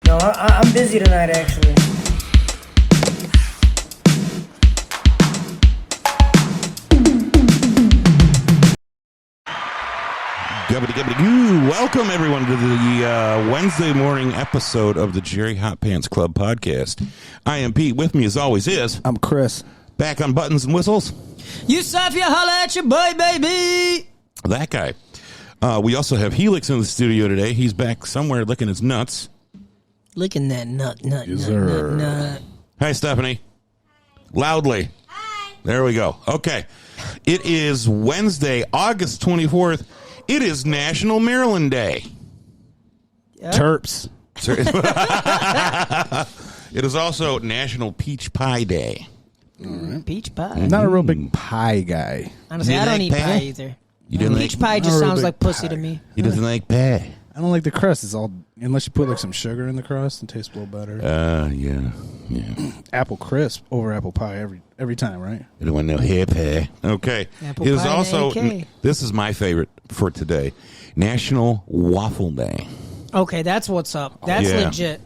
No, I'm busy tonight, actually. Welcome, everyone, to the Wednesday morning episode of the Jerry Hot Pants Club podcast. I am Pete. With me, as always, is... I'm Chris. Back on buttons and whistles. Yusuf, you holla at your boy, baby. That guy. We also have Helix in the studio today. He's back somewhere licking his nuts. Licking that nut. Hi, Stephanie. Loudly. Hi. There we go. Okay. It is Wednesday, August 24th. It is National Maryland Day. Yep. Terps. It is also National Peach Pie Day. All right. Peach pie. I'm not a real big pie guy. Honestly, You I don't like eat pie? pie either. You didn't Peach like... pie just I'm not a real sounds big like pussy pie. to me. He doesn't like pie. I don't like the crust. It's all unless you put like some sugar in the crust and tastes a little better. Yeah. Apple crisp over apple pie every time, right? I don't want no hair pie. Okay. Apple It is pie and also, AK. this is my favorite for today, National Waffle Day. Okay, that's what's up. That's Yeah. legit.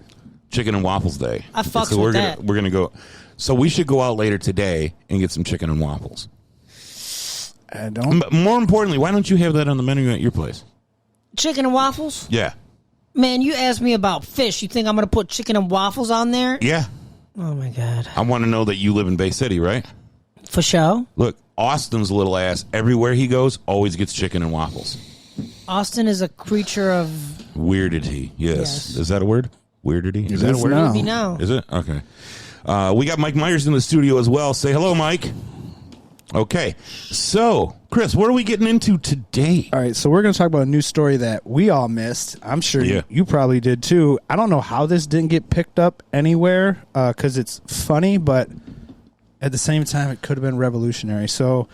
Chicken and Waffles Day. I fucks so with we're gonna go. So we should go out later today and get some chicken and waffles. I don't. But more importantly, why don't you have that on the menu at your place? Chicken and waffles? Yeah. Man, you asked me about fish. You think I'm going to put chicken and waffles on there? Yeah. Oh, my God. I want to know that you live in Bay City, right? For sure. Look, Austin's little ass, everywhere he goes, always gets chicken and waffles. Austin is a creature of... Weirdity. Yes. Is that a word? Weirdity? Is It that a is word? now. Maybe now. Is it? Okay. We got Mike Myers in the studio as well. Say hello, Mike. Okay. So, Chris, what are we getting into today? All right, so we're going to talk about a news story that we all missed. I'm sure Yeah. you probably did too. I don't know how this didn't get picked up anywhere because it's funny, but at the same time, it could have been revolutionary. So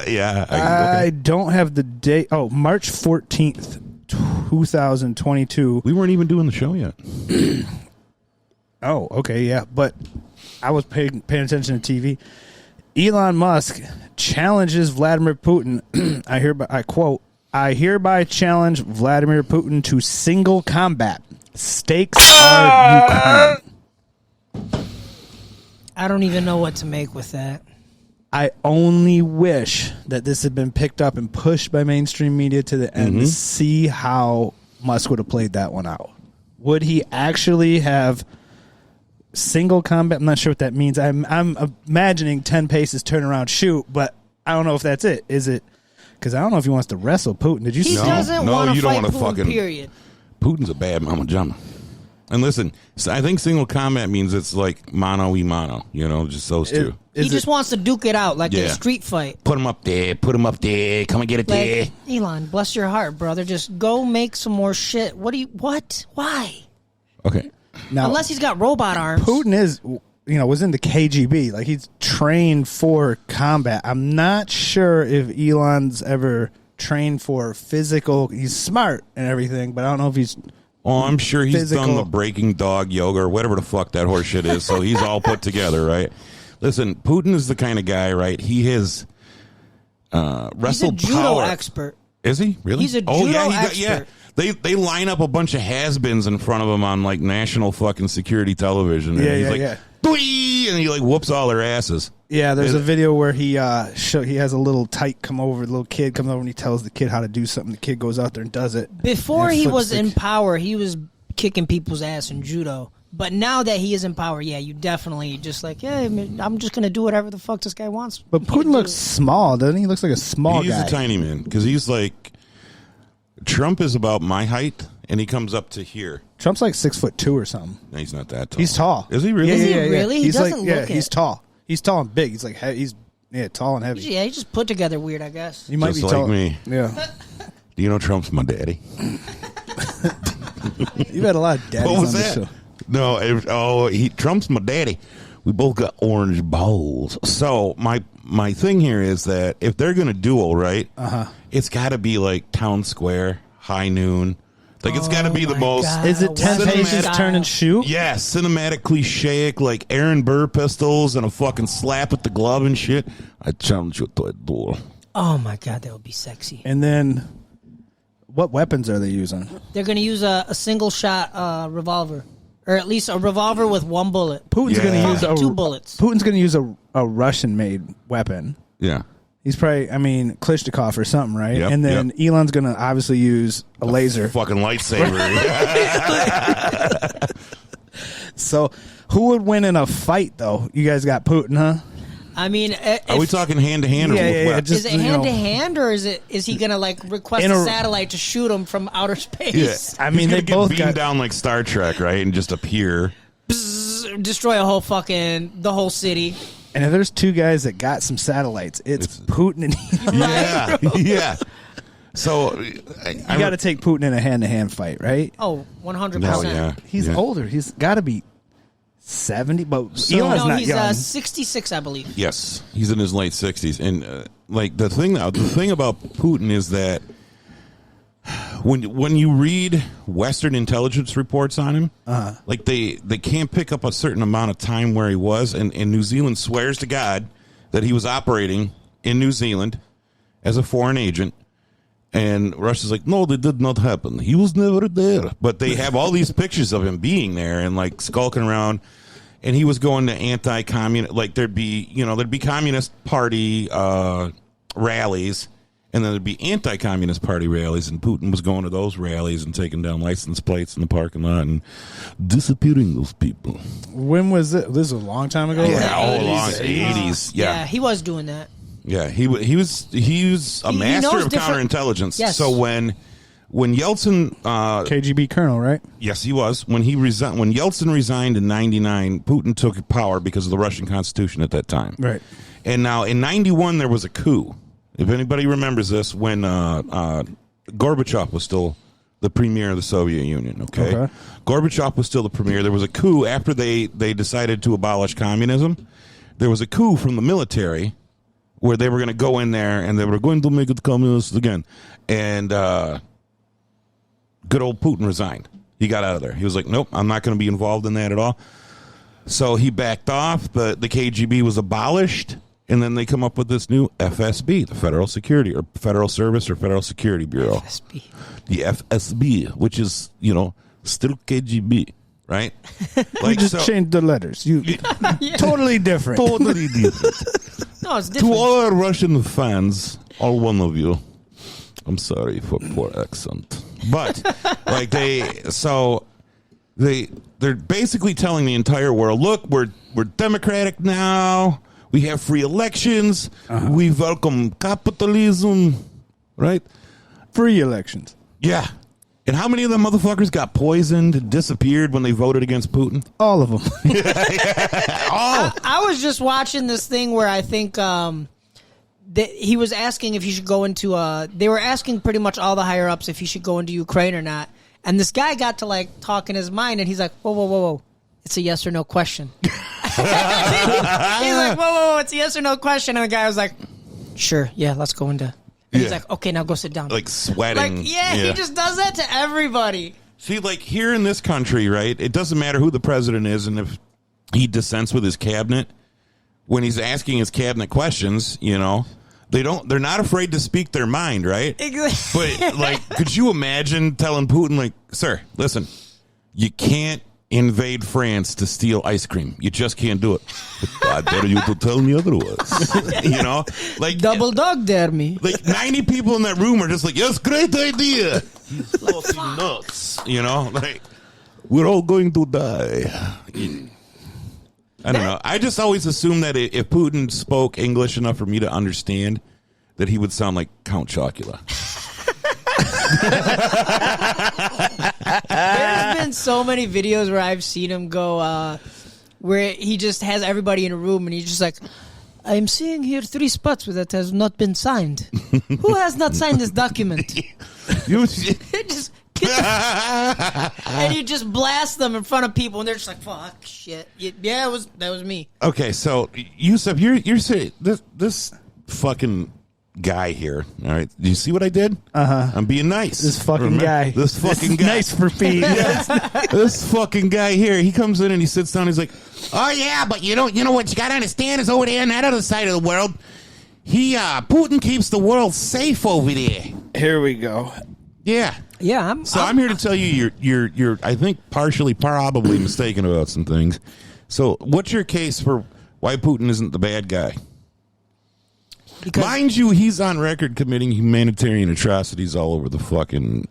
Yeah. I don't have the date. Oh, March 14th, 2022. We weren't even doing the show yet. Oh, okay, yeah. But I was paying attention to TV. Elon Musk challenges Vladimir Putin. I quote, I hereby challenge Vladimir Putin to single combat. Stakes are Ukraine. I don't even know what to make with that. I only wish that this had been picked up and pushed by mainstream media to the end to see how Musk would have played that one out. Would he actually have single combat? I'm not sure what that means. I'm imagining 10 paces, turn around, shoot, but I don't know if that's it. Is it? Because I don't know if he wants to wrestle Putin. Did you He see? doesn't No, want you to don't fight wanna Putin, fucking- period. Putin's a bad mama jama. And listen, so I think single combat means it's like mano-y-mano, just those two. He just wants to duke it out like Yeah. a street fight. Put him up there, come and get it there. Like, Elon, bless your heart, brother. Just go make some more shit. What? Why? Okay. now, Unless he's got robot arms. Putin is, was in the KGB. Like, he's trained for combat. I'm not sure if Elon's ever trained for physical. He's smart and everything, but I don't know if he's... Oh, I'm sure he's Physical. done the breaking dog yoga or whatever the fuck that horse shit is, so he's all put together, right? Listen, Putin is the kind of guy, right? He has He's a wrestled judo power. expert. Is he? Really? He's a judo expert. Yeah. They line up a bunch of has-beens in front of him on like national fucking security television. And Yeah, he's yeah, like, yeah. "Dwee!" and he like whoops all their asses. Yeah, there's a video where he he has a little tyke come over, the little kid comes over and he tells the kid how to do something. The kid goes out there and does it. Before And he flips was the- in power, he was kicking people's ass in judo. But now that he is in power, yeah, you definitely just like, yeah, I'm just going to do whatever the fuck this guy wants. But Putin looks small, doesn't he? He looks like a small He's guy. a tiny man because he's like Trump is about my height and he comes up to here. Trump's like 6'2" or something. No, he's not that tall. He's tall. Is he really? Yeah, Is he yeah, yeah. really? He He's doesn't like, yeah, look he's it. tall. He's tall and big. He's like, he's tall and heavy. Yeah, he just put together weird, I guess. He might Just be like tall. me. Yeah. Do you know Trump's my daddy? You've had a lot of daddies What was on that? this show. No, Trump's my daddy. We both got orange balls. So my thing here is that if they're gonna duel, right? It's got to be like town square, high noon. Like it's got to be the my most. God. Is it 10 Western paces, style. turn and shoot? Yeah, cinematic cliche, like Aaron Burr pistols and a fucking slap at the glove and shit. I challenge you to a duel. Oh my God, that would be sexy. And then What weapons are they using? They're going to use a single shot revolver, or at least a revolver with one bullet. Putin's going to use two bullets. Putin's going to use a Russian-made weapon. Yeah. He's probably, Klitschkov or something, right? Yep, and then Elon's going to obviously use a laser. Fucking lightsaber. So, who would win in a fight, though? You guys got Putin, huh? Are we talking hand to hand or with weapons? Is it hand to hand, or is he gonna request a satellite to shoot him from outer space? Yeah. They both beam down like Star Trek, right, and just appear, destroy the whole city. And if there's two guys that got some satellites, it's Putin and Elon. Yeah. So you got to take Putin in a hand to hand fight, right? Oh, 100%. Yeah. He's older. He's got to be 70, but Elon's not young. He's 66, I believe. Yes, he's in his late 60s, and the thing about Putin is that when you read Western intelligence reports on him, they can't pick up a certain amount of time where he was, and New Zealand swears to God that he was operating in New Zealand as a foreign agent. And Russia's like, no, that did not happen. He was never there. But they have all these pictures of him being there and skulking around. And he was going to anti-communist, there'd be Communist Party rallies, and then there'd be anti-Communist Party rallies. And Putin was going to those rallies and taking down license plates in the parking lot and disappearing those people. When was it? This was a long time ago. Yeah, long 80s. Yeah, he was doing that. Yeah, he was a master of counterintelligence. Yes. So when Yeltsin, KGB colonel, right? Yes, he was. When Yeltsin resigned in '99, Putin took power because of the Russian Constitution at that time. Right. And now in '91 there was a coup. If anybody remembers this, when Gorbachev was still the premier of the Soviet Union. Okay. Gorbachev was still the premier. There was a coup after they decided to abolish communism. There was a coup from the military, where they were going to go in there and they were going to make it communist again. And good old Putin resigned. He got out of there. He was like, nope, I'm not going to be involved in that at all. So he backed off. The KGB was abolished. And then they come up with this new FSB, the Federal Security or Federal Service or Federal Security Bureau. FSB. The FSB, which is, still KGB. Right? You just changed the letters. Totally different. Totally different. No, it's different. To all our Russian fans, all one of you, I'm sorry for poor accent. But they're basically telling the entire world, look, we're democratic now. We have free elections. We welcome capitalism. Right? Free elections. Yeah. And how many of them motherfuckers got poisoned and disappeared when they voted against Putin? All of them. I was just watching this thing where I think that he was asking if he should go into they were asking pretty much all the higher ups if he should go into Ukraine or not. And this guy got to talk in his mind, and he's like, whoa. It's a yes or no question. He's like, whoa, it's a yes or no question. And the guy was like, sure, yeah, let's go into. And he's like, okay, now go sit down. Sweating. He just does that to everybody. See, here in this country, right, it doesn't matter who the president is and if he dissents with his cabinet. When he's asking his cabinet questions, they're not afraid to speak their mind, right? Exactly. But, could you imagine telling Putin, sir, listen, you can't invade France to steal ice cream. You just can't do it. I dare you to tell me otherwise. Double dog dare me. 90 people in that room are just like, yes, great idea. He's fucking nuts. We're all going to die. I don't know. I just always assumed that if Putin spoke English enough for me to understand, that he would sound like Count Chocula. There's been so many videos where I've seen him go where he just has everybody in a room and he's just like, I'm seeing here 3 spots that has not been signed. Who has not signed this document? And you just blast them in front of people and they're just like, fuck, shit. Yeah, that was me. Okay, so Yusuf, you're saying this fucking guy here. All right, do you see what I did? I'm being nice. This fucking guy. This fucking guy. Nice for Pete. This fucking guy here. He comes in and he sits down. He's like, "Oh yeah, but you know what you got to understand is over there on that other side of the world, Putin keeps the world safe over there." Here we go. Yeah. Yeah, I'm here to tell you you're I think probably mistaken about some things. So what's your case for why Putin isn't the bad guy? because Mind you, he's on record committing humanitarian atrocities all over the fucking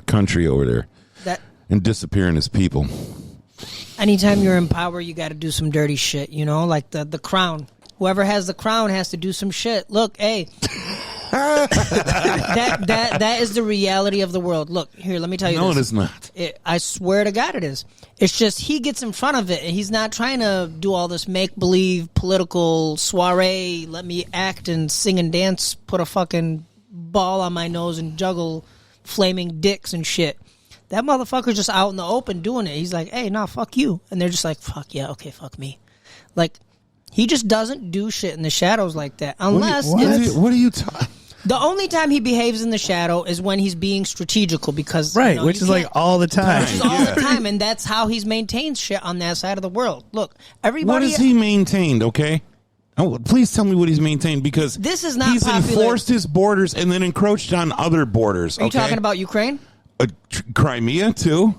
country over there that and disappearing his people. anytime you're in power, you got to do some dirty shit. You know, like the crown. Whoever has the crown has to do some shit. Look, hey. that is the reality of the world. Look, here, let me tell you this. No, it is not. I swear to God it is. It's just he gets in front of it, and he's not trying to do all this make-believe political soiree, let me act and sing and dance, put a fucking ball on my nose and juggle flaming dicks and shit. That motherfucker's just out in the open doing it. He's like, hey, nah, fuck you. And they're just like, fuck yeah, okay, fuck me. Like, he just doesn't do shit in the shadows like that. Unless what are you talking? the only time he behaves in the shadow is when he's being strategical because Right, you know, which you is like can't- all the time. which is all the time, and that's how he's maintained shit on that side of the world. Look, everybody. What has he maintained, okay? Oh, please tell me what he's maintained because This is not he's popular. enforced his borders and then encroached on other borders. Are you okay? talking about Ukraine? Crimea too?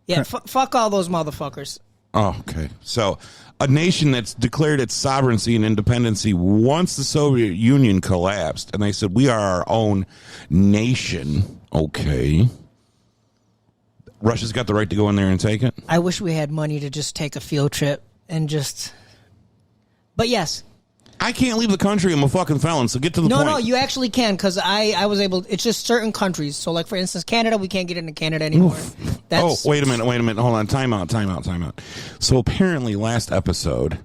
Yeah, fuck all those motherfuckers. Oh, okay. So a nation that's declared its sovereignty and independency once the Soviet Union collapsed, and they said, we are our own nation. Okay. Russia's got the right to go in there and take it? I wish we had money to just take a field trip and just. But yes. I can't leave the country. I'm a fucking felon, so get to the point. No, you actually can because I was able. It's just certain countries. So, like for instance, Canada, we can't get into Canada anymore. Oh, wait a minute. Hold on. Time out. So apparently last episode,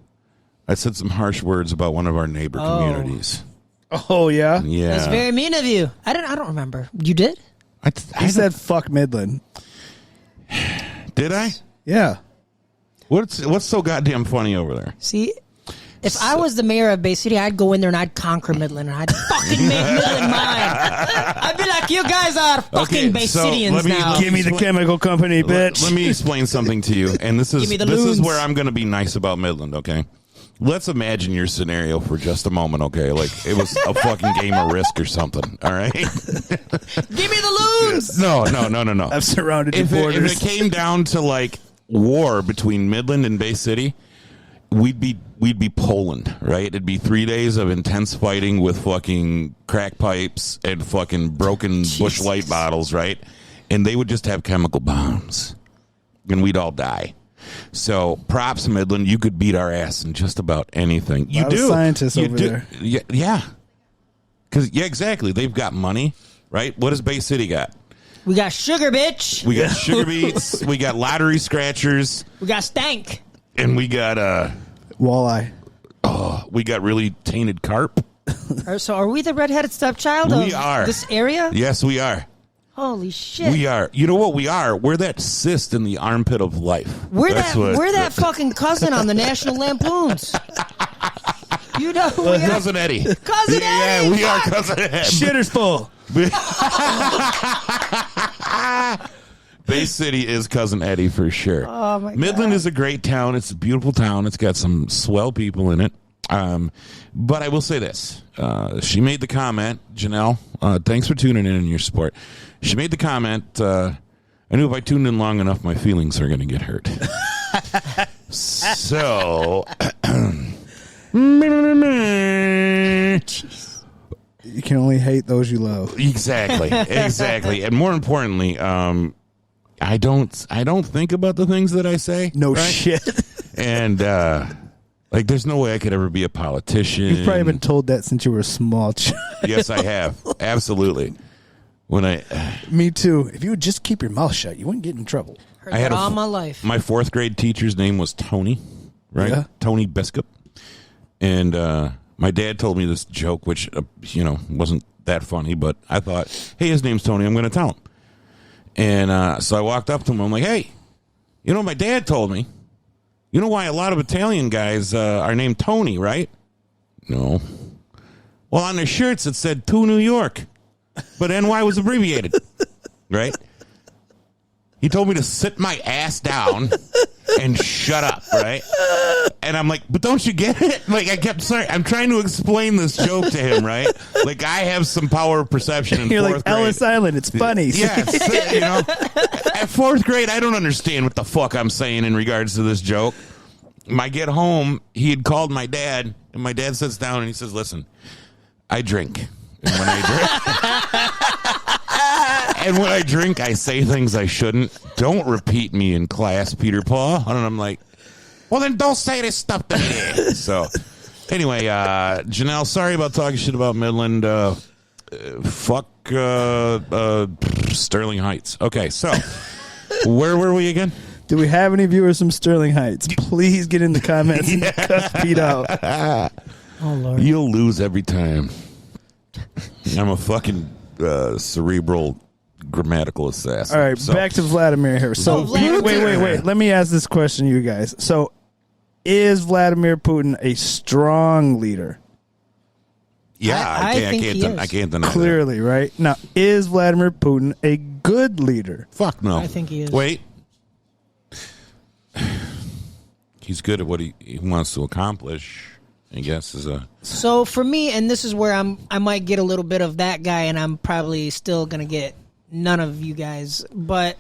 I said some harsh words about one of our neighbor communities. Oh, yeah? Yeah. That's very mean of you. I don't remember. You did? He said fuck Midland. Did I? Yeah. What's so goddamn funny over there? See, if I was the mayor of Bay City, I'd go in there and I'd conquer Midland and I'd fucking make Midland mine. I'd be like, you guys are fucking Bay so Cityans let me- now. let Give me the Explain- chemical company, bitch. Let me explain something to you, and this is Give me the this is loons. where I'm going to be nice about Midland. Okay, let's imagine your scenario for just a moment. Okay, like it was a fucking game of Risk or something. All right. Give me the loons. No. I've surrounded the If borders. it came down to like war between Midland and Bay City, we'd be Poland, right? It'd be 3 days of intense fighting with fucking crack pipes and fucking broken Busch Light bottles, right? And they would just have chemical bombs, and we'd all die. So props, Midland. You could beat our ass in just about anything. You lot of do. scientists You over do. there. Yeah. Because exactly. They've got money, right? What does Bay City got? We got sugar, bitch. We got sugar beets. We got lottery scratchers, We got stank. and we got Walleye. we got really tainted carp. So are we the redheaded stepchild We of are. this area? Yes, we are. Holy shit. We are. You know what we are? We're that cyst in the armpit of life. We're That's we're that fucking cousin on the National Lampoons. You know who we are? Cousin Eddie. Cousin Yeah, Eddie. we are Cousin Eddie. Shitter's full. Bay City is Cousin Eddie for sure. Oh, my Midland God. is a great town. It's a beautiful town. It's got some swell people in it. But I will say this. She made the comment, Janelle, thanks for tuning in and your support. She made the comment, I knew if I tuned in long enough, my feelings are going to get hurt. So... You can only hate those you love. Exactly. And more importantly, I don't think about the things that I say. No right? shit. And like, there's no way I could ever be a politician. You've probably been told that since you were a small child. Yes, I have. Absolutely. When Me too. If you would just keep your mouth shut, you wouldn't get in trouble. Heard I had that a- all my life. my fourth grade teacher's name was Tony, right? Yeah. Tony Biscup. And my dad told me this joke, which wasn't that funny, but I thought, hey, his name's Tony. I'm going to tell him. And so I walked up to him. I'm like, hey, my dad told me. You know why a lot of Italian guys are named Tony, right? No. Well, on their shirts it said to New York, but NY was abbreviated, right? He told me to sit my ass down and shut up, right? And I'm like, but don't you get it? Like, I'm trying to explain this joke to him, right? Like, I have some power of perception in You're fourth like grade. Ellis Island. It's funny. Yes, you know. At fourth grade, I don't understand what the fuck I'm saying in regards to this joke. I get home, he had called my dad, and my dad sits down and he says, listen, I drink. And when I drink, I say things I shouldn't. Don't repeat me in class, Peter Paul. And I'm like, well, then don't say this stuff to me. So, anyway, Janelle, sorry about talking shit about Midland. Fuck Sterling Heights. Okay, so where were we again? Do we have any viewers from Sterling Heights? Please get in the comments and cuss Pete out. Oh, Lord. You'll lose every time. I'm a fucking cerebral grammatical assassin. All right, so. back to Vladimir here. So, Vladimir. wait. Let me ask this question, you guys. So, is Vladimir Putin a strong leader? Yeah, I think he is. I can't deny Clearly, right? Now, is Vladimir Putin a good leader? that. Fuck no. I think he is. Wait. He's good at what he wants to accomplish, I guess, So for me, and this is where I might get a little bit of that guy, and I'm probably still gonna get none of you guys, but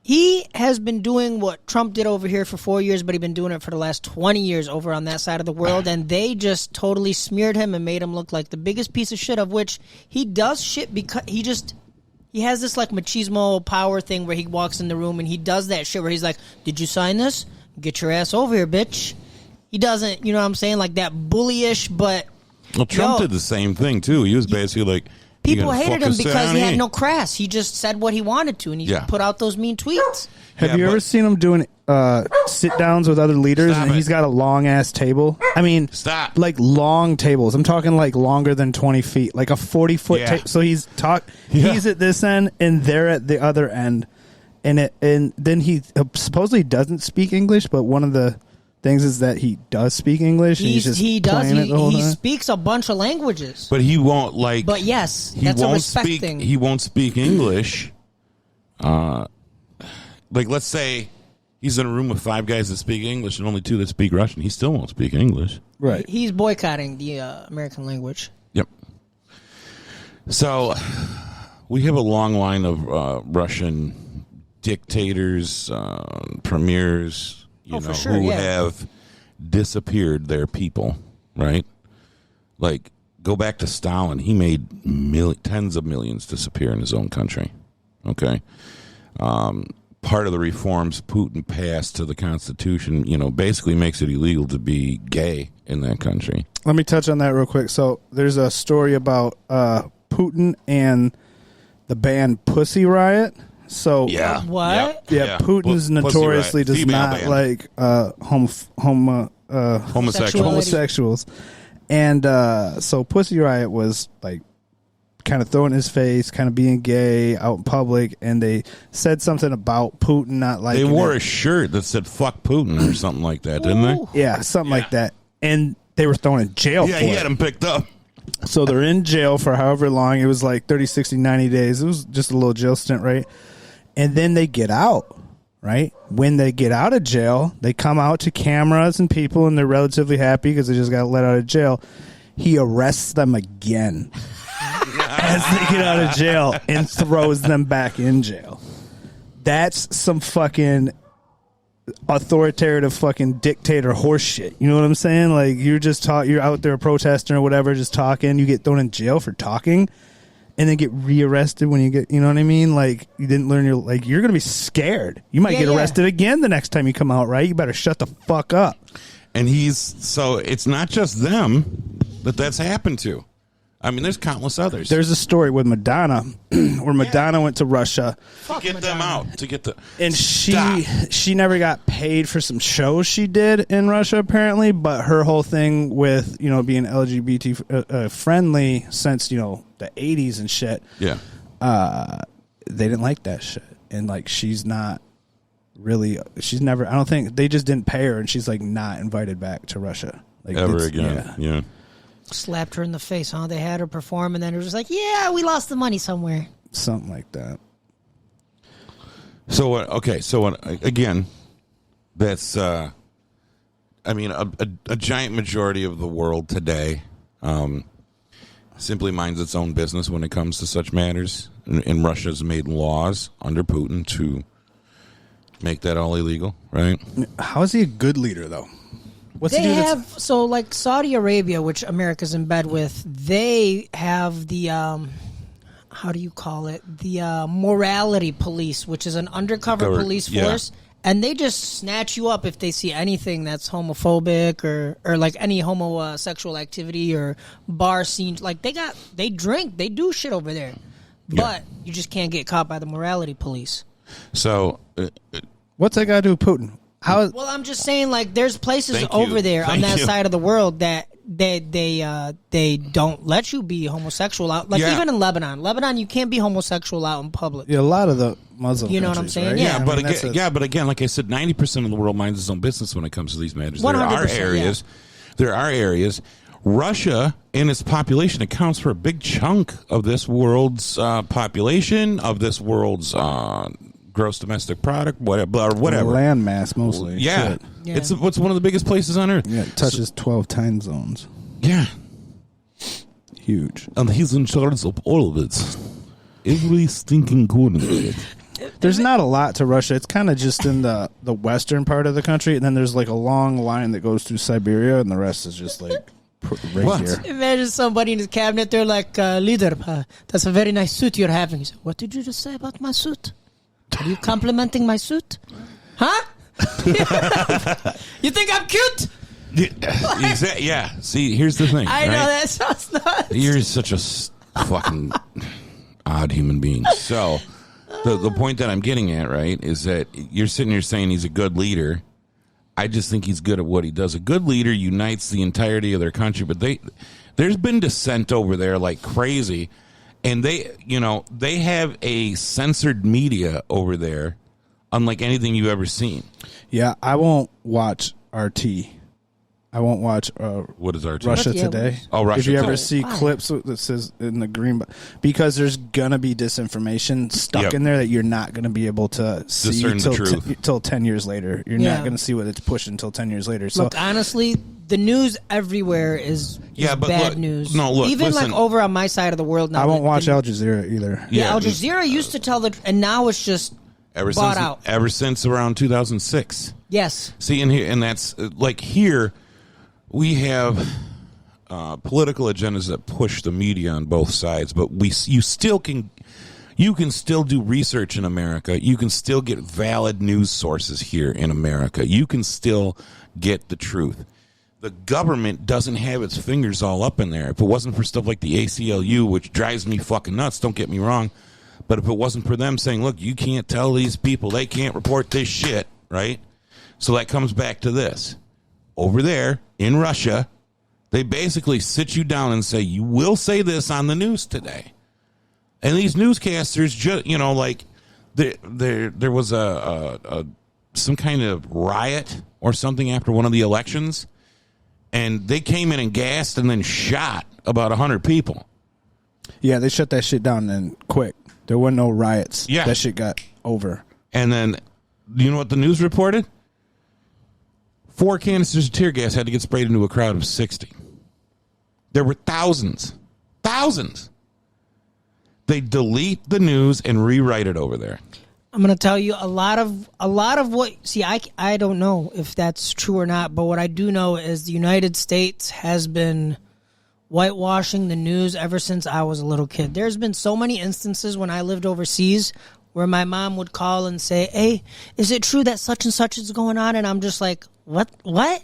he has been doing what Trump did over here for 4 years, but he's been doing it for the last 20 years over on that side of the world, and they just totally smeared him and made him look like the biggest piece of shit, of which he does shit because he has this like machismo power thing where he walks in the room and he does that shit where he's like, did you sign this? Get your ass over here, bitch. He doesn't, you know what I'm saying, like that bullyish, but... Well, Trump did the same thing, too. He was basically like... People hated him because he had no crass. He just said what he wanted to, and he put out those mean tweets. Have you ever seen him doing sit-downs with other leaders, and he's got a long-ass table? I mean, like long tables. I'm talking like longer than 20 feet, like a 40-foot table. So he's at this end, and they're at the other end. And then he supposedly doesn't speak English, but one of the things is that he does speak English. He speaks a bunch of languages, but he won't like. But yes, that's a respect thing. He won't speak English. Like, let's say he's in a room with 5 guys that speak English and only 2 that speak Russian. He still won't speak English. Right. He's boycotting the American language. Yep. So we have a long line of Russian dictators, premiers, who have disappeared their people, right? Like, go back to Stalin. He made tens of millions disappear in his own country, okay? Part of the reforms Putin passed to the Constitution, basically makes it illegal to be gay in that country. Let me touch on that real quick. So there's a story about Putin and the band Pussy Riot. So yeah, what? Yeah, Putin's notoriously does not like homosexuals, and so Pussy Riot was like kind of throwing his face, kind of being gay out in public, and they said something about Putin not liking. They wore a shirt that said "fuck Putin" or something like that, didn't they? Yeah, something like that, and they were thrown in jail. Yeah, he had them picked up. So they're in jail for however long. It was like 30, 60, 90 days. It was just a little jail stint, right? And then they get out, right? When they get out of jail, they come out to cameras and people, and they're relatively happy because they just got let out of jail. He arrests them again as they get out of jail and throws them back in jail. That's some fucking authoritative fucking dictator horse shit. You know what I'm saying? Like, you're out there protesting or whatever, just talking. You get thrown in jail for talking. And then get rearrested when you get, you know what I mean? Like, you didn't learn you're going to be scared. You might get arrested again the next time you come out, right? You better shut the fuck up. And so it's not just them that's happened to. I mean, there's countless others. There's a story with Madonna where Madonna went to Russia to get them out. And she never got paid for some shows she did in Russia, apparently. But her whole thing with, being LGBT friendly since, the 80s and shit. Yeah. They didn't like that shit. And, like, she's never, I don't think, they just didn't pay her. And she's, like, not invited back to Russia. Like, ever again. Yeah. Slapped her in the face, huh? They had her perform, and then it was just like, yeah, we lost the money somewhere. Something like that. So again, that's I mean a giant majority of the world today simply minds its own business when it comes to such matters, and Russia's made laws under Putin to make that all illegal, right? How is he a good leader, though? What's They he do have so like Saudi Arabia, which America's in bed with. They have the how do you call it? The morality police, which is an undercover police force, and they just snatch you up if they see anything that's homophobic or like any homosexual activity or bar scene. Like they drink, they do shit over there, but you just can't get caught by the morality police. So, what's that got to do with Putin? Well, I'm just saying, like, there's places over there on that side of the world that they don't let you be homosexual out. Like even in Lebanon, you can't be homosexual out in public. Yeah, a lot of the Muslim, you know what I'm saying? Right? Yeah, but again, like I said, 90% of the world minds its own business when it comes to these matters. There are areas. Russia, in its population, accounts for a big chunk of this world's population, of this world's gross domestic product, whatever. Land mass, mostly. Yeah. It's one of the biggest places on Earth. Yeah, it touches 12 time zones. Yeah. Huge. And he's in charge of all of it. Every stinking corner. There's not a lot to Russia. It's kind of just in the western part of the country, and then there's like a long line that goes through Siberia, and the rest is just like right here. Imagine somebody in his cabinet, they're like, leader, that's a very nice suit you're having. He said, what did you just say about my suit? Are you complimenting my suit? Huh? You think I'm cute? Yeah. See, here's the thing. I know that sounds nuts. You're such a fucking odd human being. So, the point that I'm getting at, right, is that you're sitting here saying he's a good leader. I just think he's good at what he does. A good leader unites the entirety of their country, but there's been dissent over there like crazy. And they have a censored media over there, unlike anything you've ever seen. Yeah, I won't watch RT. I won't watch what is RT? Russia Today. Oh, Russia If you Today. ever see clips that says in the green, because there's gonna be disinformation stuck in there that you're not gonna be able to see discern the truth till 10 years later. You're not gonna see what it's pushing until 10 years later. So look, honestly, the news everywhere is bad news. No, look, even listen, like over on my side of the world now. I won't watch Al Jazeera either. Yeah, Al Jazeera used to tell and now it's just bought out. Ever since around 2006. Yes. See, and that's like here. We have political agendas that push the media on both sides, but you can still do research in America. You can still get valid news sources here in America. You can still get the truth. The government doesn't have its fingers all up in there. If it wasn't for stuff like the ACLU, which drives me fucking nuts, don't get me wrong, but if it wasn't for them saying, look, you can't tell these people, they can't report this shit, right? So that comes back to this. Over there in Russia, they basically sit you down and say, you will say this on the news today. And these newscasters, like there was some kind of riot or something after one of the elections, and they came in and gassed and then shot about 100 people. Yeah, they shut that shit down then quick. There were no riots. Yeah. That shit got over. And then, you know what the news reported? 4 canisters of tear gas had to get sprayed into a crowd of 60. There were thousands. They delete the news and rewrite it over there. I'm going to tell you a lot of what. See, I don't know if that's true or not, but what I do know is the United States has been whitewashing the news ever since I was a little kid. There's been so many instances when I lived overseas where my mom would call and say, hey, is it true that such and such is going on? And I'm just like, what? Like,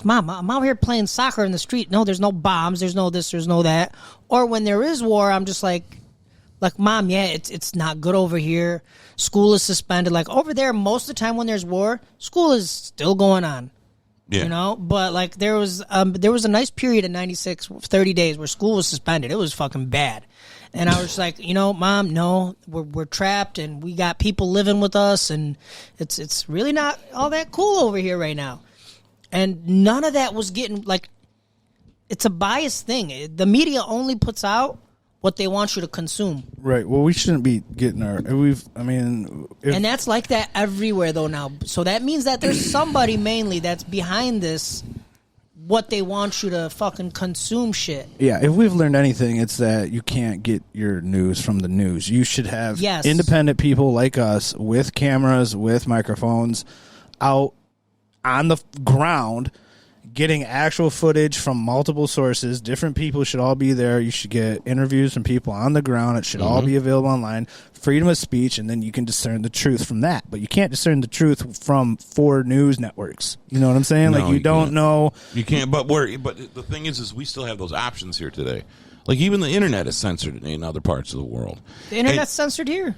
Mom, I'm out here playing soccer in the street. No, there's no bombs. There's no this. There's no that. Or when there is war, I'm just like, Mom, yeah, it's not good over here. School is suspended. Like, over there, most of the time when there's war, school is still going on. Yeah. You know? But, like, there was a nice period in 96, 30 days where school was suspended. It was fucking bad. And I was just like, Mom, no, we're trapped and we got people living with us and it's really not all that cool over here right now. And none of that was getting, like, it's a biased thing. The media only puts out what they want you to consume. Right. Well, we shouldn't be getting And that's like that everywhere, though, now. So that means that there's somebody mainly that's behind this, what they want you to fucking consume shit. Yeah, if we've learned anything, it's that you can't get your news from the news. You should have independent people like us with cameras, with microphones, out on the ground, getting actual footage from multiple sources. Different people should all be there. You should get interviews from people on the ground. It should all be available online. Freedom of speech, and then you can discern the truth from that. But you can't discern the truth from 4 news networks. You know what I'm saying? No, like, you don't know. You can't. But the thing is we still have those options here today. Like, even the internet is censored in other parts of the world. The internet's censored here.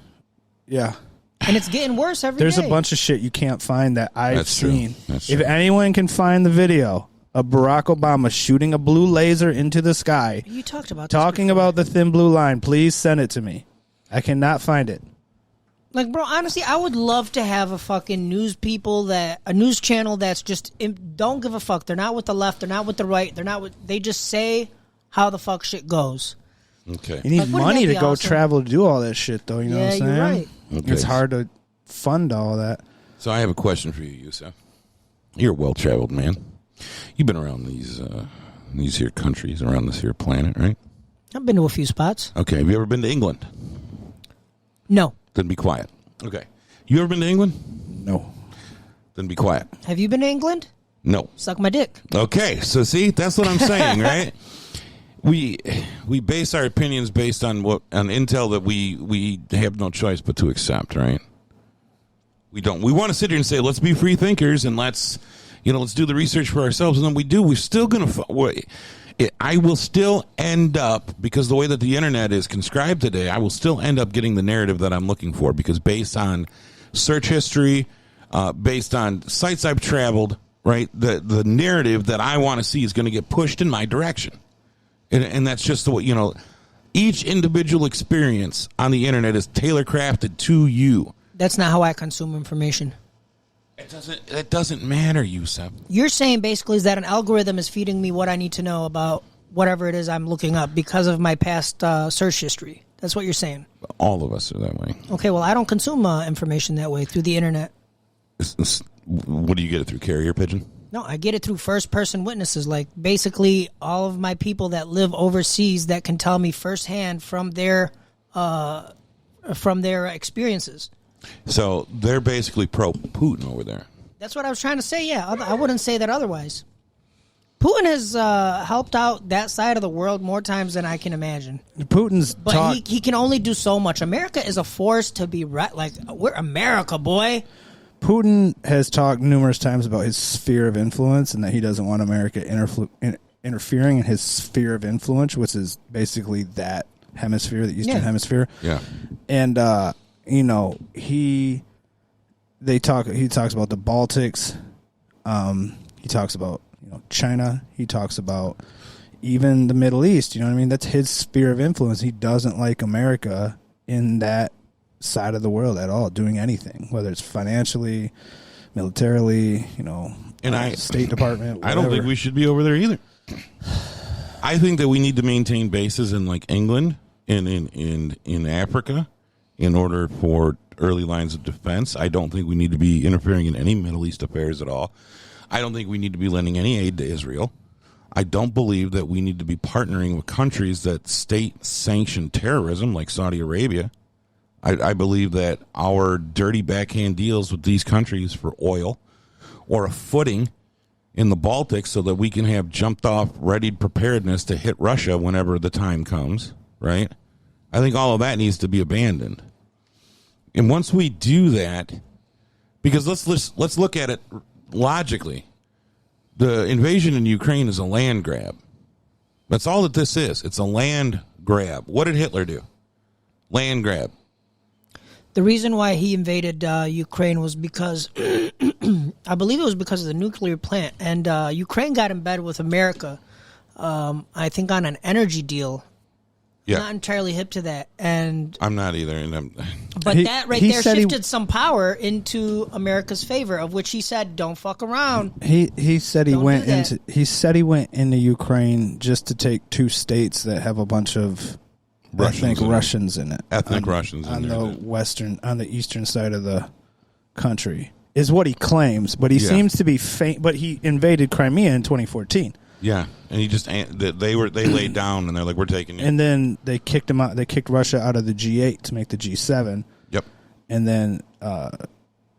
Yeah. And it's getting worse every There's day. a bunch of shit you can't find that I've seen. That's if true. anyone can find the video of Barack Obama shooting a blue laser into the sky, You talked about this talking before. about the thin blue line, please send it to me. I cannot find it. Like, bro, honestly, I would love to have a fucking a news channel that's just don't give a fuck. They're not with the left. They're not with the right. They just say how the fuck shit goes. Okay. You need Like, wouldn't money that to be go awesome? travel to do all that shit, though. You know what I'm saying? you're right. Okay. It's hard to fund all that. So I have a question for you, Yusuf. You're a well-traveled man. You've been around these here countries, around this here planet, right? I've been to a few spots. Okay. Have you ever been to England? No. Then be quiet. Okay. You ever been to England? No. Then be quiet. Have you been to England? No. Suck my dick. Okay. So see, that's what I'm saying, right? We base our opinions based on intel that we have no choice but to accept, right? We don't. We want to sit here and say, let's be free thinkers and let's do the research for ourselves, and then we do. We're still going to. I will still end up, because the way that the internet is conscribed today, I will still end up getting the narrative that I'm looking for, because based on search history, based on sites I've traveled, right, the narrative that I want to see is going to get pushed in my direction. And that's just the way, each individual experience on the internet is tailor crafted to you. That's not how I consume information. It doesn't matter, Yusuf. You're saying basically is that an algorithm is feeding me what I need to know about whatever it is I'm looking up because of my past search history. That's what you're saying. All of us are that way. Okay, well, I don't consume information that way through the internet. What do you get it through? Carrier pigeon? No, I get it through first-person witnesses, like basically all of my people that live overseas that can tell me firsthand from their experiences. So they're basically pro-Putin over there. That's what I was trying to say, yeah. I wouldn't say that otherwise. Putin has helped out that side of the world more times than I can imagine. Putin's But he can only do so much. America is a force to be we're America, boy. Putin has talked numerous times about his sphere of influence and that he doesn't want America interfering in his sphere of influence, which is basically that hemisphere, the Eastern Hemisphere. Yeah. And he talks about the Baltics. He talks about China. He talks about even the Middle East. You know what I mean? That's his sphere of influence. He doesn't like America in that side of the world at all, doing anything, whether it's financially, militarily, State Department. Whatever. I don't think we should be over there either. I think that we need to maintain bases in like England and in Africa in order for early lines of defense. I don't think we need to be interfering in any Middle East affairs at all. I don't think we need to be lending any aid to Israel. I don't believe that we need to be partnering with countries that state-sanctioned terrorism like Saudi Arabia. I believe that our dirty backhand deals with these countries for oil or a footing in the Baltics so that we can have jumped-off, readied preparedness to hit Russia whenever the time comes, right? I think all of that needs to be abandoned. And once we do that, because let's look at it logically. The invasion in Ukraine is a land grab. That's all that this is. It's a land grab. What did Hitler do? Land grab. The reason why he invaded Ukraine was because, I believe it was because of the nuclear plant. And Ukraine got in bed with America, I think on an energy deal. Yeah. I'm not entirely hip to that. And I'm not either. And But that right there said shifted some power into America's favor, of which he said, don't fuck around. He said he Don't went do that. into Ukraine just to take 2 states that have a bunch of ethnic Russians in it. Ethnic Russians on in there. on the eastern side of the country is what he claims, but he seems to be but he invaded Crimea in 2014. Yeah, and he just they laid down and they're like, we're taking you. And then they kicked him out. They kicked Russia out of the G8 to make the G7. Yep. And then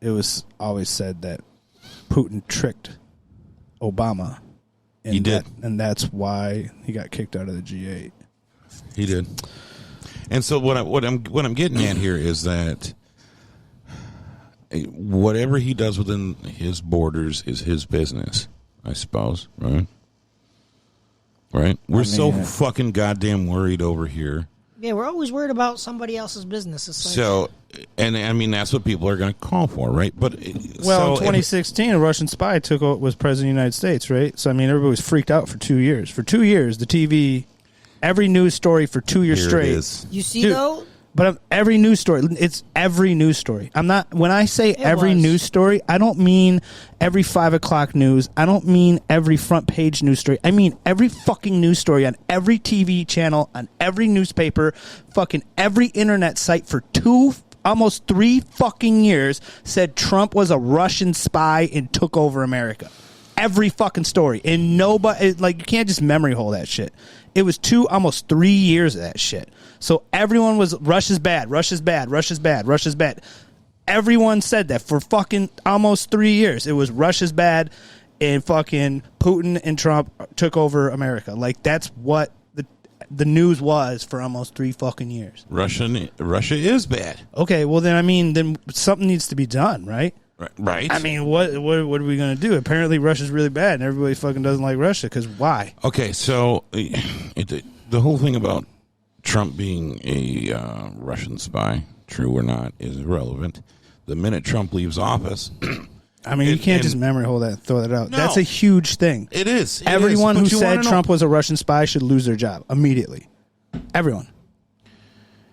it was always said that Putin tricked Obama. And He did, and that's why he got kicked out of the G8. He did. And so what I'm getting at here is that whatever he does within his borders is his business, I suppose, right? Right? We're so fucking goddamn worried over here. Yeah, we're always worried about somebody else's business. It's like, So, and I mean, that's what people are going to call for, right? But well, in 2016, a Russian spy was president of the United States, right? So, I mean, everybody was freaked out for 2 years. For 2 years, the TV, every news story for 2 years straight. You see, Dude, though? But every news story, it's every news story. I'm not, when I say every news story, I don't mean every 5 o'clock news. I don't mean every front page news story. I mean every fucking news story on every TV channel, on every newspaper, fucking every internet site for almost 3 fucking years said Trump was a Russian spy and took over America. Every fucking story. And nobody, like, you can't just memory hole that shit. It was almost 3 years of that shit. So everyone was, Russia's bad, Russia's bad, Russia's bad, Russia's bad. Everyone said that for fucking almost 3 years. It was Russia's bad and fucking Putin and Trump took over America. Like, that's what the news was for almost 3 fucking years. Russia is bad. Okay, well then something needs to be done, right? Right. I mean, what are we going to do? Apparently Russia's really bad and everybody fucking doesn't like Russia because why? Okay, so the whole thing about Trump being a Russian spy, true or not, is irrelevant. The minute Trump leaves office... I mean, you can't just memory hold that and throw that out. No, that's a huge thing. It is. Everyone who said Trump was a Russian spy should lose their job immediately. Everyone.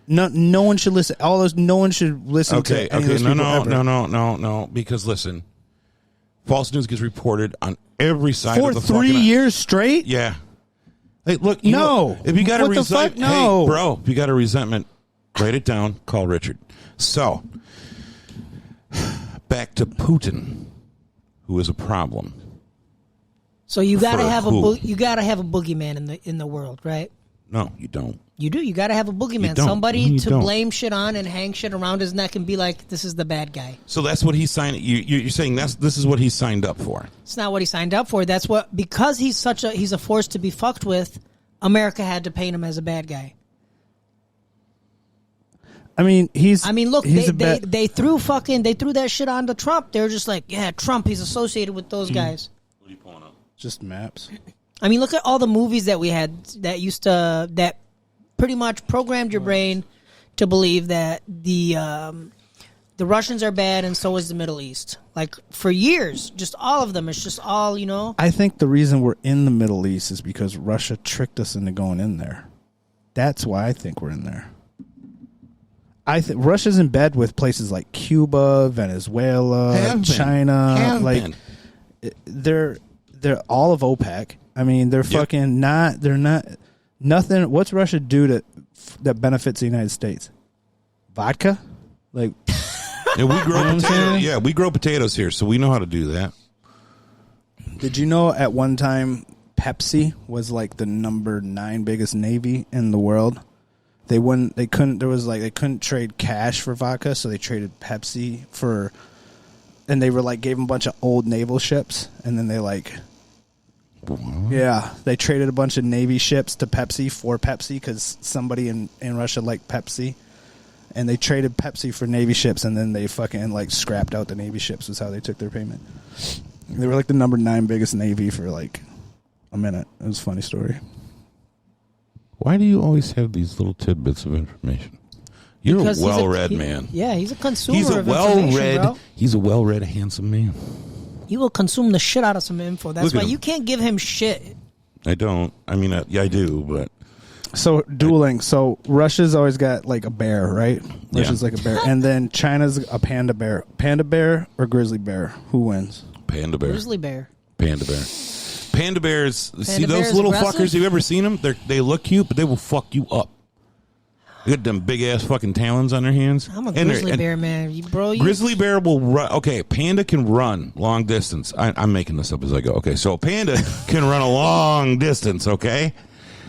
No one should listen. No one should listen to any of those people ever. No. Because listen, false news gets reported on every side for of the 3 years straight. Yeah. Hey, look. If you got a resentment, hey, bro, if you got a resentment, write it down. Call Richard. So, back to Putin, who is a problem. So you gotta have a boogeyman in the world, right? No, you don't. You do. You got to have a boogeyman, somebody to blame shit on and hang shit around his neck and be like, "This is the bad guy." So that's what he signed. You're saying this is what he signed up for? It's not what he signed up for. That's what, because he's a force to be fucked with. America had to paint him as a bad guy. I mean, look, they threw that shit onto Trump. They're just like, yeah, Trump. He's associated with those guys. What are you pulling up? Just maps. I mean, look at all the movies that we had that pretty much programmed your brain to believe that the Russians are bad and so is the Middle East. Like, for years, just all of them. It's just all, I think the reason we're in the Middle East is because Russia tricked us into going in there. That's why I think we're in there. I think Russia's in bed with places like Cuba, Venezuela, China. They're all of OPEC. I mean, they're fucking not. They're not nothing. What's Russia do that benefits the United States? Vodka, like. Yeah, we grow potatoes. Yeah, we grow potatoes here, so we know how to do that. Did you know at one time Pepsi was like the number 9 biggest navy in the world? They couldn't trade cash for vodka, so they traded Pepsi for, and they were like gave them a bunch of old naval ships, and then they they traded a bunch of Navy ships to Pepsi for Pepsi because somebody in Russia liked Pepsi, and they traded Pepsi for Navy ships, and then they fucking scrapped out the Navy ships was how they took their payment. They were like the number 9 biggest navy for like a minute. It was a funny story. Why do you always have these little tidbits of information? You're a well-read man. Yeah, he's a consumer of information, bro. He's a well-read, handsome man. You will consume the shit out of some info. That's why you can't give him shit. I don't. I mean, I do, but... So, dueling. So, Russia's always got, like, a bear, right? Russia's like a bear. And then China's a panda bear. Panda bear or grizzly bear? Who wins? Panda bear. Grizzly bear. Panda bear. Panda bears, see those little fuckers? Have you ever seen them? They look cute, but they will fuck you up. They got them big ass fucking talons on their hands. I'm a grizzly bear, man. Grizzly bear will run. Okay, panda can run long distance. I'm making this up as I go. Okay, so a panda can run a long distance. Okay,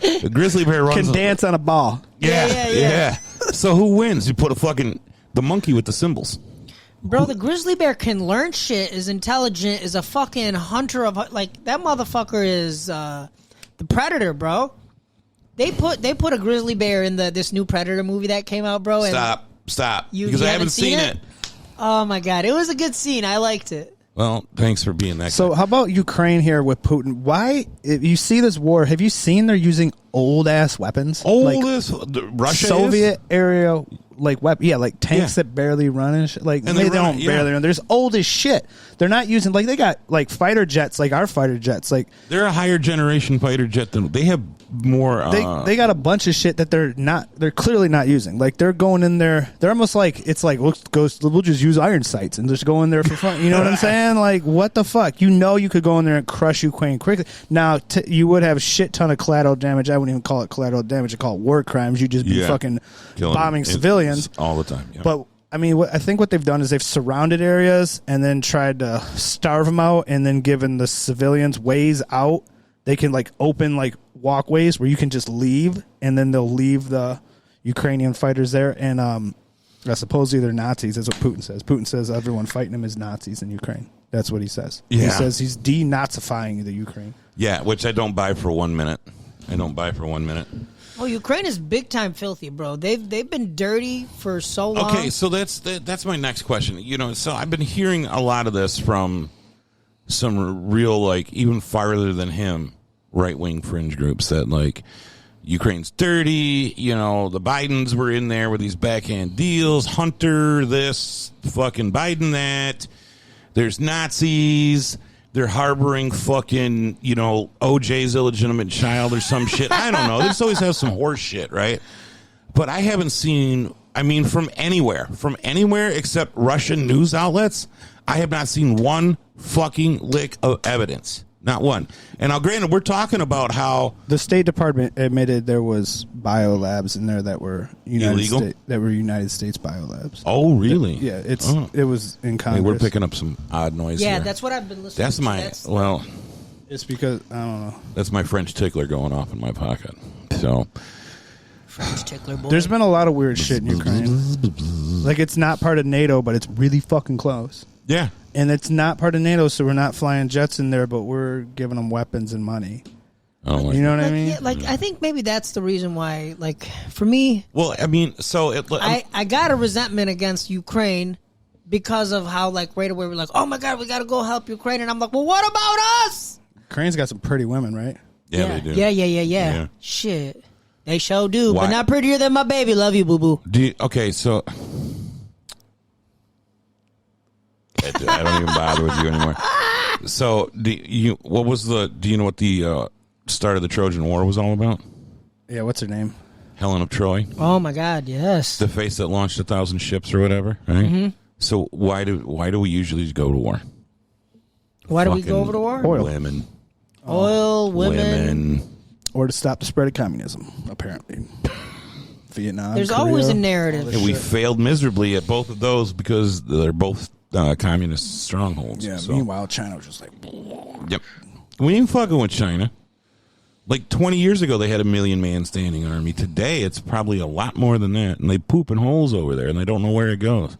the grizzly bear runs. Can dance on a ball. Yeah. So who wins? You put the monkey with the cymbals. Bro, the grizzly bear can learn shit, is intelligent, is a fucking hunter of... Like, that motherfucker is the predator, bro. They put a grizzly bear in this new Predator movie that came out, bro. And Stop. Because I haven't seen it. Oh, my God. It was a good scene. I liked it. Well, thanks for being that So guy. how about Ukraine here with Putin? Why, if you see this war, have you seen they're using old-ass weapons? Russia Soviet era... Like like tanks that barely run and shit. Like, and they don't barely run. There's old as shit. They're not using, like, they got like fighter jets, like our fighter jets. Like, they're a higher generation fighter jet than they have more. They got a bunch of shit that they're clearly not using. Like, they're going in there. They're almost like, it's like we'll just use iron sights and just go in there for fun. You know what I'm saying? Like, what the fuck? You could go in there and crush Ukraine quickly. Now you would have a shit ton of collateral damage. I wouldn't even call it collateral damage. I call it war crimes. You just be fucking bombing civilians all the time. Yeah. But I mean, I think what they've done is they've surrounded areas and then tried to starve them out, and then given the civilians ways out. They can like open like walkways where you can just leave, and then they'll leave the Ukrainian fighters there. And supposedly they're Nazis. That's what Putin says. Putin says everyone fighting him is Nazis in Ukraine. That's what he says. Yeah. He says he's denazifying the Ukraine. Yeah, which I don't buy for 1 minute. Oh, Ukraine is big time filthy, bro. They've been dirty for so long. Okay, so that's my next question. You know, so I've been hearing a lot of this from some real, like, even farther than him, right-wing fringe groups that, like, Ukraine's dirty, you know, the Bidens were in there with these backhand deals, Hunter this, fucking Biden that, there's Nazis, they're harboring fucking, you know, OJ's illegitimate child or some shit. I don't know. They just always have some horse shit, right? But I haven't seen, I mean, from anywhere except Russian news outlets, I have not seen one fucking lick of evidence. Not one. And now, granted, we're talking about how the State Department admitted there was biolabs in there that were illegal? United States biolabs. Oh, really? Yeah, it was in Congress. Hey, we're picking up some odd noise. Yeah, here. that's what I've been listening to. Well, it's because I don't know. That's my French tickler going off in my pocket. So, French tickler boy. There's been a lot of weird shit in Ukraine. Like, it's not part of NATO, but it's really fucking close. Yeah. And it's not part of NATO, so we're not flying jets in there, but we're giving them weapons and money. Oh, you know what I mean? Yeah, like, I think maybe that's the reason why, like, for me... Well, I mean, so... I got a resentment against Ukraine because of how, like, right away we're like, oh, my God, we got to go help Ukraine. And I'm like, well, what about us? Ukraine's got some pretty women, right? Yeah, they do. Yeah. Shit. They sure do, but not prettier than my baby. Love you, boo-boo. Okay, so... I don't even bother with you anymore. So, do you know what the start of the Trojan War was all about? Yeah, what's her name? Helen of Troy. Oh my God, yes. The face that launched 1,000 ships or whatever, right? Mm-hmm. So why do we usually go to war? Why do we go over to war? Oil. Women. Oil, women. Or to stop the spread of communism, apparently. Vietnam. There's Korea, always a narrative. And we failed miserably at both of those because they're both communist strongholds. Yeah, so. Meanwhile, China was just like... Yep. We ain't fucking with China. Like 20 years ago, they had 1 million man standing army. Today, it's probably a lot more than that. And they poop in holes over there, and they don't know where it goes.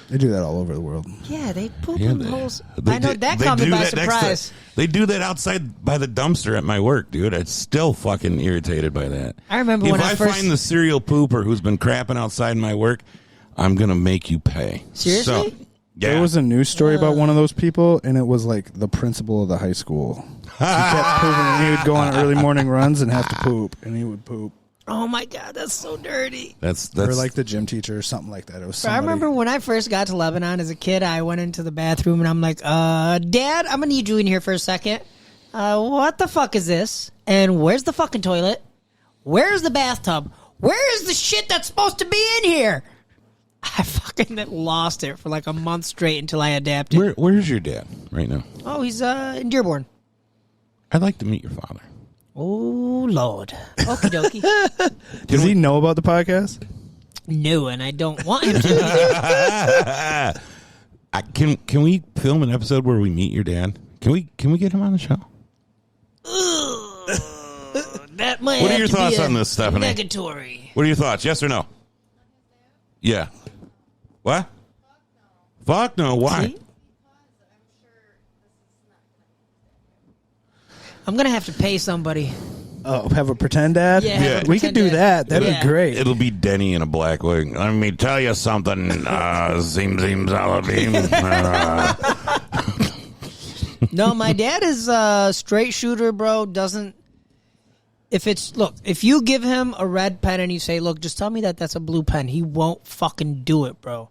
They do that all over the world. Yeah, they poop in holes. I know that caught me by surprise. They do that outside by the dumpster at my work, dude. I'm still fucking irritated by that. I remember when I If I find the serial pooper who's been crapping outside my work, I'm going to make you pay. Seriously? So, yeah. There was a news story about one of those people, and it was like the principal of the high school. He kept pooping, and he would go on early morning runs and have to poop, and he would poop. Oh my God, that's so dirty. That's or like the gym teacher or something like that. It was. I remember when I first got to Lebanon as a kid, I went into the bathroom and I'm like, Dad, I'm gonna need you in here for a second. What the fuck is this? And where's the fucking toilet? Where's the bathtub? Where is the shit that's supposed to be in here? I fucking lost it for like a month straight until I adapted. Where's your dad right now? Oh, he's in Dearborn. I'd like to meet your father. Oh, Lord. Okie dokie. Does he know about the podcast? No, and I don't want him to. Can we film an episode where we meet your dad? Can we get him on the show? That might What are have your to thoughts be on this, Stephanie? Negatory. What are your thoughts? Yes or no? Yeah. What? Fuck no. Why? See? I'm going to have to pay somebody. Oh, have a pretend dad? Yeah, have a We could pretend do dad. that. That'd Yeah. be great. It'll be Denny in a black wig. Let me tell you something. Zim Zaladim. No, my dad is a straight shooter, bro. Doesn't... If you give him a red pen and you say, look, just tell me that that's a blue pen, he won't fucking do it, bro.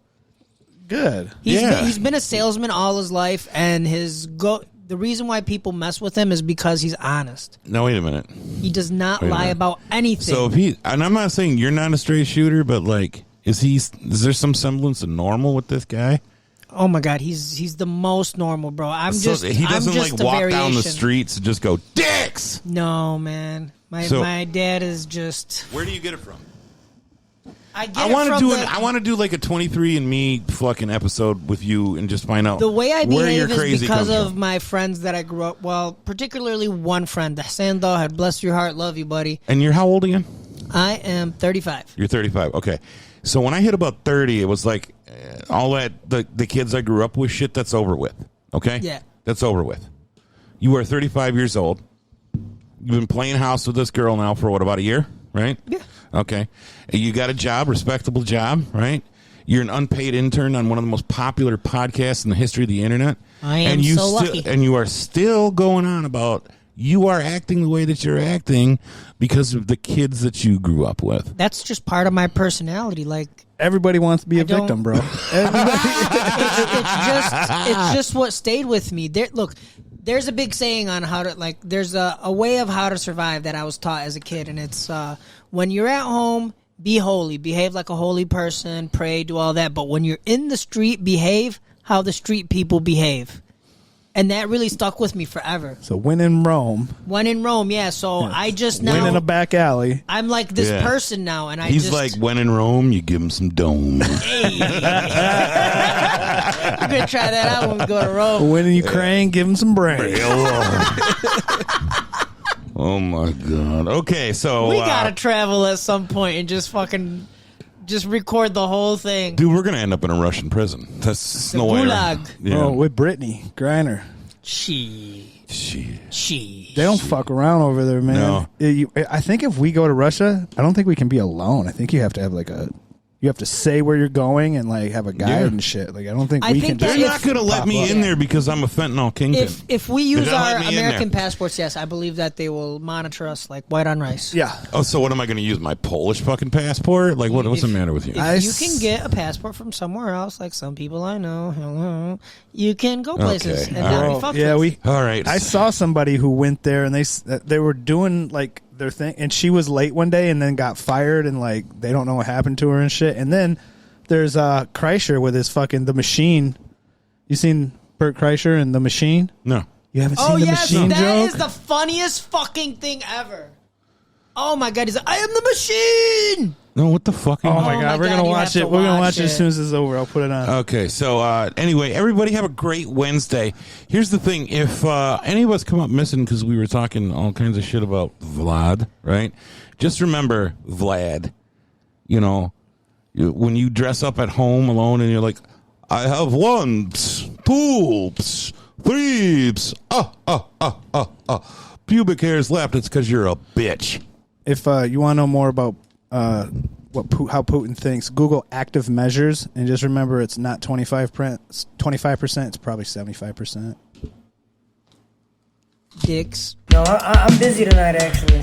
Good. He's been a salesman all his life, and the reason why people mess with him is because he's honest. No, wait a minute. He does not Wait a lie minute. about anything. So and I'm not saying you're not a straight shooter, but like, is there some semblance of normal with this guy? Oh my God, he's the most normal, bro. He doesn't I'm just like a walk down the variation. streets and just go dicks. No, man. My dad is just. Where do you get it from? I want to do like a 23andMe fucking episode with you and just find out the way I where your behave is crazy because comes of from. my friends that I grew up. Well, particularly one friend, Sando. had bless your heart, love you, buddy. And you're how old again? I am 35. You're 35. Okay. So when I hit about 30, it was like all that the kids I grew up with shit, that's over with. Okay? Yeah. That's over with. You are 35 years old. You've been playing house with this girl now for about a year, right? Yeah. Okay. You got a job, respectable job, right? You're an unpaid intern on one of the most popular podcasts in the history of the internet. I am so lucky. And you are still going on about you are acting the way that you're acting because of the kids that you grew up with. That's just part of my personality. Like, Everybody wants to be a don't- victim, bro. it's just what stayed with me. There's a big saying on how to, like, there's a way of how to survive that I was taught as a kid, and it's when you're at home, be holy, behave like a holy person, pray, do all that. But when you're in the street, behave how the street people behave. And that really stuck with me forever. So when in Rome, When in Rome, yeah. So I just when in now a back alley. I'm like this Yeah. person now, and He's like, when in Rome, you give him some dome. hey. I'm gonna try that out when we go to Rome. When in Ukraine, give him some brains. Oh my God. Okay, so We gotta travel at some point and just fucking record the whole thing. dude, we're gonna end up in a Russian prison. That's The no way. gulag. Yeah. Oh, with Brittany Griner. Shit. They don't fuck around over there, man. No. I think if we go to Russia, I don't think we can be alone. I think you have to have you have to say where you're going and like have a guide Yeah. and shit. Like I don't think I we think can. that They're just not gonna let pop me up. in there because I'm a fentanyl kingpin. If we use They're not our letting me in American there. passports, yes, I believe that they will monitor us like white on rice. Yeah. Oh, so what am I going to use? My Polish fucking passport? Like, what's the matter with you? I You can get a passport from somewhere else, like some people I know. Hello. You can go places Okay. and not be Oh, fucked yeah, with. we. All right. I saw somebody who went there and they were doing like their thing, and she was late one day and then got fired, and like they don't know what happened to her and shit. And then there's Kreischer with his fucking The Machine. You seen Bert Kreischer and The Machine? No. You haven't Oh seen The yes, Machine that joke? is the funniest fucking thing ever. Oh my god, he's like, I am the machine. No, what the fuck? Oh my Oh god, my we're God, gonna you watch have it. to We're gonna watch watch it as it. soon as it's over. I'll put it on. Okay, so anyway, everybody have a great Wednesday. Here's the thing. If any of us come up missing because we were talking all kinds of shit about Vlad, right? Just remember Vlad. You know, when you dress up at home alone and you're like, I have 1, 2, 3, pubic hairs left, it's because you're a bitch. If you want to know more about how Putin thinks, Google active measures and just remember it's not 25%. It's probably 75%. Dicks. No, I'm busy tonight, actually.